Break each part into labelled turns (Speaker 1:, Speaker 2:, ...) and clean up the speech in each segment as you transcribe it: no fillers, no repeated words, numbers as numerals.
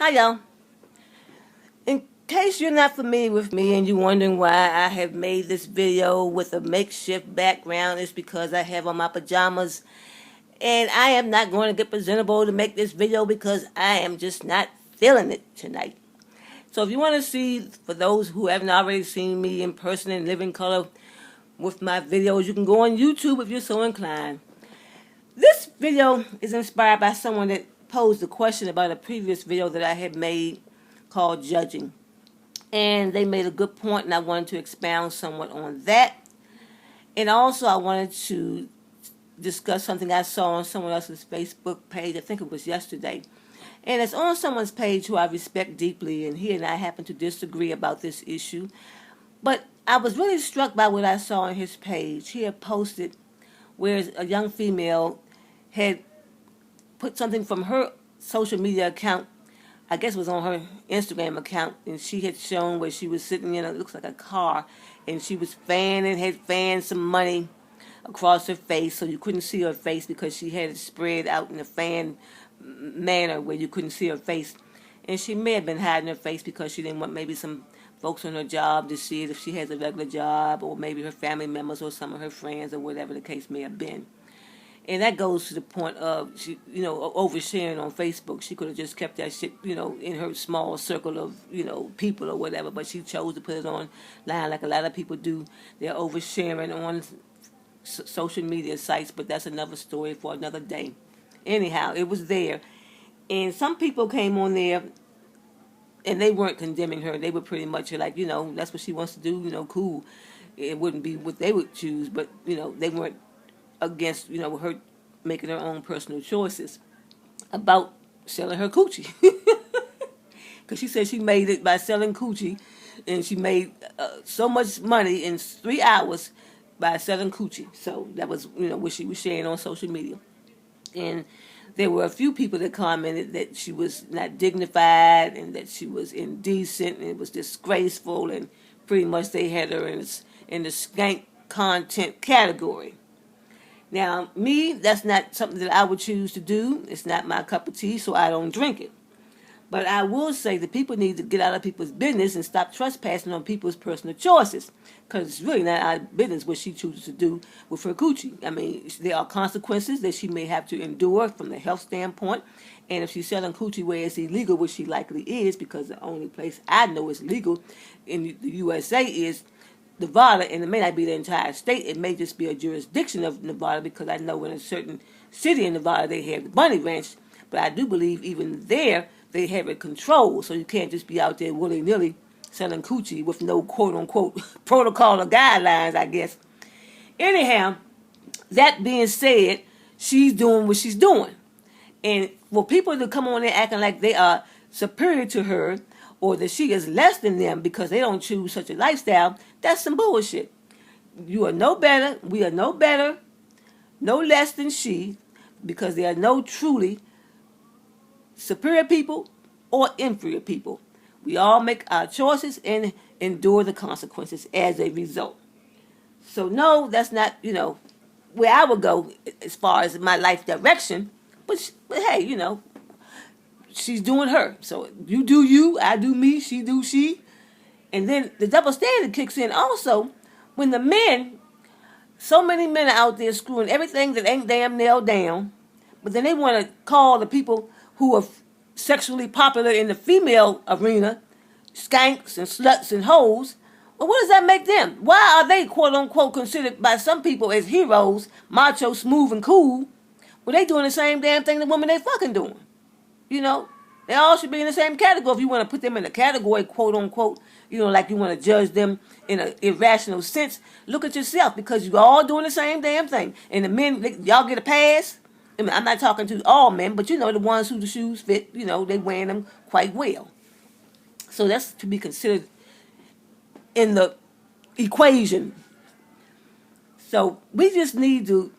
Speaker 1: Hi, y'all. In case you're not familiar with me and you're wondering why I have made this video with a makeshift background, it's because I have on my pajamas and I am not going to get presentable to make this video because I am just not feeling it tonight. So if you want to see, for those who haven't already seen me in person in living color with my videos, you can go on YouTube if you're so inclined. This video is inspired by someone that posed a question about a previous video that I had made called Judging. And they made a good point, and I wanted to expound somewhat on that. And also, I wanted to discuss something I saw on someone else's Facebook page. I think it was yesterday. And it's on someone's page who I respect deeply, and he and I happen to disagree about this issue. But I was really struck by what I saw on his page. He had posted where a young female had put something from her social media account. I guess it was on her Instagram account, and she had shown where she was sitting in, it looks like a car, and she was had fanned some money across her face, so you couldn't see her face because she had it spread out in a fan manner where you couldn't see her face. And she may have been hiding her face because she didn't want maybe some folks on her job to see it if she has a regular job, or maybe her family members or some of her friends or whatever the case may have been. And that goes to the point of, she, oversharing on Facebook. She could have just kept that shit, in her small circle of, people or whatever. But she chose to put it online like a lot of people do. They're oversharing on social media sites, but that's another story for another day. Anyhow, it was there. And some people came on there, and they weren't condemning her. They were pretty much like, that's what she wants to do, cool. It wouldn't be what they would choose, but, they weren't against, her making her own personal choices about selling her coochie. Because she said she made it by selling coochie, and she made so much money in 3 hours by selling coochie. So that was, what she was sharing on social media. And there were a few people that commented that she was not dignified and that she was indecent and it was disgraceful, and pretty much they had her in the skank content category. Now, me, that's not something that I would choose to do. It's not my cup of tea, so I don't drink it. But I will say that people need to get out of people's business and stop trespassing on people's personal choices, because it's really not our business what she chooses to do with her coochie. I mean, there are consequences that she may have to endure from the health standpoint, and if she's selling coochie where it's illegal, which she likely is, because the only place I know is legal in the USA is Nevada, and it may not be the entire state. It may just be a jurisdiction of Nevada, because I know in a certain city in Nevada they have the Bunny Ranch, but I do believe even there they have it controlled, so you can't just be out there willy-nilly selling coochie with no quote-unquote protocol or guidelines, I guess. Anyhow, that being said, she's doing what she's doing. And for people to come on there acting like they are superior to her, or that she is less than them because they don't choose such a lifestyle, that's some bullshit. You are no better, we are no better, no less than she, because there are no truly superior people or inferior people. We all make our choices and endure the consequences as a result. So no, that's not, where I would go as far as my life direction, but hey, she's doing her. So you do you, I do me, she do she. And then the double standard kicks in also when the men, so many men are out there screwing everything that ain't damn nailed down, but then they want to call the people who are sexually popular in the female arena skanks and sluts and hoes. Well, what does that make them? Why are they, quote unquote, considered by some people as heroes, macho, smooth, and cool? Well, they doing the same damn thing the women they fucking doing. They all should be in the same category. If you want to put them in a category, quote unquote, like you want to judge them in an irrational sense, look at yourself, because you all doing the same damn thing. And the men, y'all get a pass. I mean, I'm not talking to all men, but the ones who the shoes fit, they wearing them quite well. So that's to be considered in the equation. So we just need to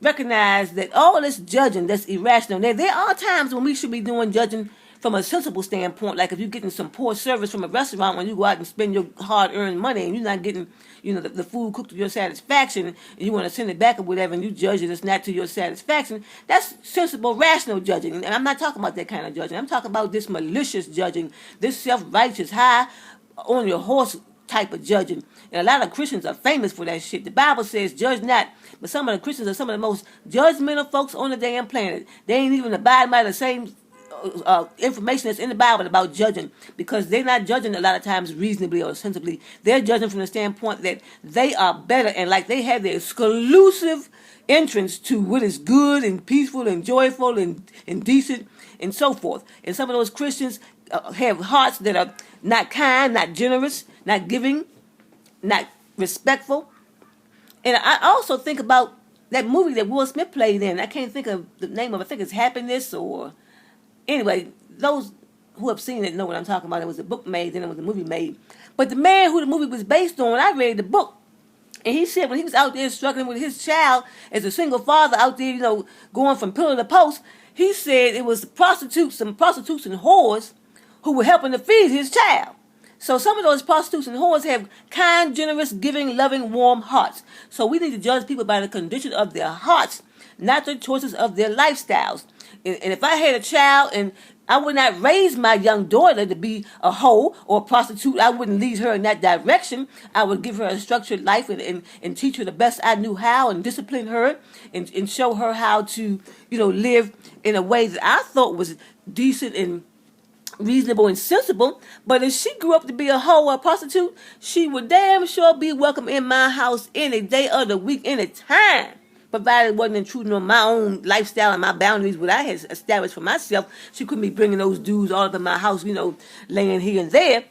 Speaker 1: recognize that all this judging that's irrational. There are times when we should be doing judging from a sensible standpoint, like if you're getting some poor service from a restaurant when you go out and spend your hard-earned money and you're not getting, the food cooked to your satisfaction, and you want to send it back or whatever, and you judge it it's not to your satisfaction, that's sensible, rational judging. And I'm not talking about that kind of judging. I'm talking about this malicious judging, this self-righteous, high on your horse type of judging. And a lot of Christians are famous for that shit. The Bible says, judge not. But some of the Christians are some of the most judgmental folks on the damn planet. They ain't even abiding by the same information that's in the Bible about judging, because they're not judging a lot of times reasonably or sensibly. They're judging from the standpoint that they are better, and like they have the exclusive entrance to what is good and peaceful and joyful and decent and so forth. And some of those Christians have hearts that are not kind, not generous, not giving, not respectful. And I also think about that movie that Will Smith played in. I can't think of the name of it. I think it's Happiness, or anyway, those who have seen it know what I'm talking about. It was a book made, then it was a movie made. But the man who the movie was based on, I read the book, and he said when he was out there struggling with his child as a single father out there, going from pillar to post, he said it was some prostitutes and whores who were helping to feed his child. So some of those prostitutes and whores have kind, generous, giving, loving, warm hearts. So we need to judge people by the condition of their hearts, not the choices of their lifestyles. And if I had a child and I would not raise my young daughter to be a hoe or a prostitute, I wouldn't lead her in that direction. I would give her a structured life and teach her the best I knew how, and discipline her and show her how to, live in a way that I thought was decent and reasonable and sensible. But if she grew up to be a hoe or a prostitute, she would damn sure be welcome in my house any day of the week, any time, provided it wasn't intruding on my own lifestyle and my boundaries, what I had established for myself. She couldn't be bringing those dudes all up in my house, laying here and there.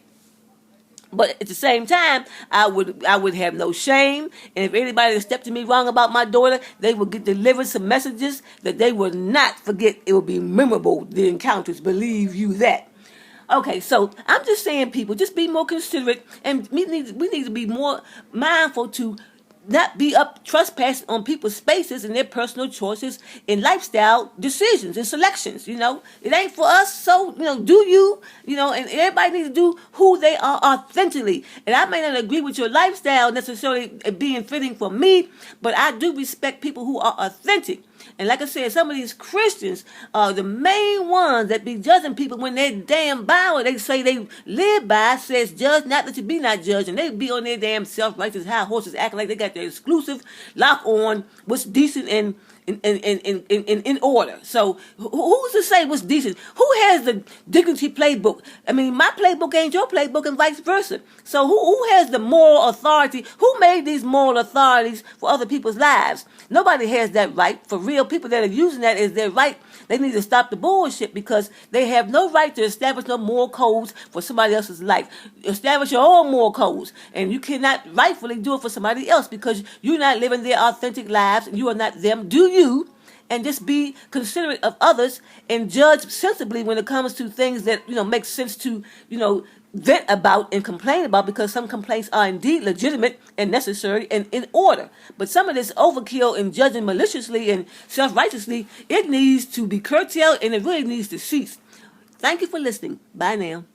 Speaker 1: But at the same time, I would have no shame. And if anybody stepped to me wrong about my daughter, they would get delivered some messages that they would not forget. It would be memorable, the encounters, believe you that. Okay, so I'm just saying, people, just be more considerate, and we need to be more mindful to not be up trespassing on people's spaces and their personal choices and lifestyle decisions and selections. It ain't for us, so do you, and everybody needs to do who they are authentically. And I may not agree with your lifestyle necessarily being fitting for me, but I do respect people who are authentic. And like I said, some of these Christians are the main ones that be judging people when their damn Bible they say they live by says, judge not that you be not judged. And they be on their damn self-righteous high horses acting like they got their exclusive lock on what's decent and in order. So who's to say what's decent? Who has the dignity playbook? I mean, my playbook ain't your playbook and vice versa. So who has the moral authority? Who made these moral authorities for other people's lives? Nobody has that right. For real, people that are using that as their right, they need to stop the bullshit, because they have no right to establish no moral codes for somebody else's life. Establish your own moral codes, and you cannot rightfully do it for somebody else, because you're not living their authentic lives and you are not them. Do you? And just be considerate of others and judge sensibly when it comes to things that make sense to vent about and complain about, because some complaints are indeed legitimate and necessary and in order. But some of this overkill and judging maliciously and self-righteously, it needs to be curtailed, and it really needs to cease. Thank you for listening. Bye now.